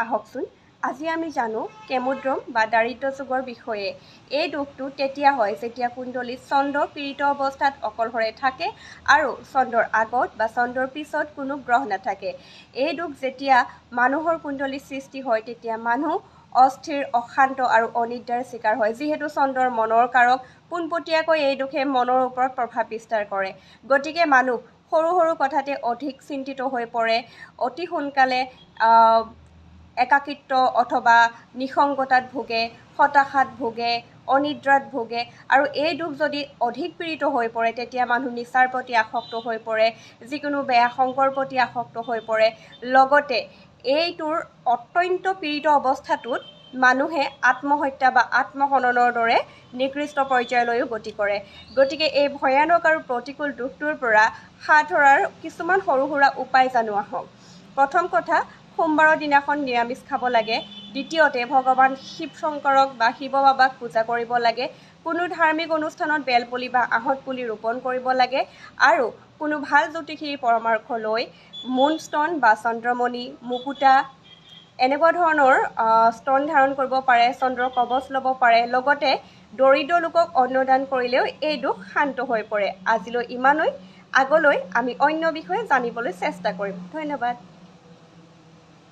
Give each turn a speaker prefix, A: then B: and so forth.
A: আহকচোন আজি আমি জানো কেমোড্ৰম বা দাৰিদ্ৰ যুগৰ বিষয়ে। এই দুখটো তেতিয়া হয় যেতিয়া কুণ্ডলীত চন্দ্ৰ পীড়িত অৱস্থাত অকলশৰে থাকে আৰু চন্দ্ৰৰ আগত বা চন্দ্ৰৰ পিছত কোনো গ্ৰহ নাথাকে। এই দুখ যেতিয়া মানুহৰ কুণ্ডলীত সৃষ্টি হয় তেতিয়া মানুহ অস্থিৰ, অশান্ত আৰু অনিদ্ৰাৰ চিকাৰ হয়। যিহেতু চন্দ্ৰৰ মনৰ কাৰক, পোনপটীয়াকৈ এই দুখে মনৰ ওপৰত প্ৰভাৱ বিস্তাৰ কৰে। গতিকে মানুহ সৰু সৰু কথাতে অধিক চিন্তিত হৈ পৰে, অতি সোনকালে একাকিত্ব অথবা নিসংগতাত ভোগে, হতাশাত ভোগে, অনিদ্ৰাত ভোগে আৰু এই দুখ যদি অধিক পীড়িত হৈ পৰে তেতিয়া মানুহ নিচাৰ প্ৰতি আসক্ত হৈ পৰে, যিকোনো বেয়া সংগৰ প্ৰতি আসক্ত হৈ পৰে। লগতে এইটোৰ অত্যন্ত পীড়িত অৱস্থাটোত মানুহে আত্মহত্যা বা আত্মহননৰ দৰে নিকৃষ্ট পৰ্যায়লৈও গতি কৰে। গতিকে এই ভয়ানক আৰু প্ৰতিকূল দুখটোৰ পৰা হাত সৰাৰ কিছুমান সৰু সুৰা উপায় জানো আহক। প্ৰথম কথা, সোমবাৰৰ দিনাখন নিৰামিষ খাব লাগে। দ্বিতীয়তে, ভগৱান শিৱ শংকৰক বা শিৱ বাবাক পূজা কৰিব লাগে। কোনো ধাৰ্মিক অনুষ্ঠানত বেলপুলি বা আহঁত পুলি ৰোপণ কৰিব লাগে আৰু কোনো ভাল জ্যোতিষীৰ পৰামৰ্শ লৈ মুনষ্টন বা চন্দ্ৰমণি, মুকুতা এনেকুৱা ধৰণৰ ষ্টন ধাৰণ কৰিব পাৰে, চন্দ্ৰৰ কৱচ ল'ব পাৰে। লগতে দৰিদ্ৰ লোকক অন্নদান কৰিলেও এই দুখ শান্ত হৈ পৰে। আজিলৈ ইমানেই। আগলৈ আমি অন্য বিষয়ে জানিবলৈ চেষ্টা কৰিম। ধন্যবাদ।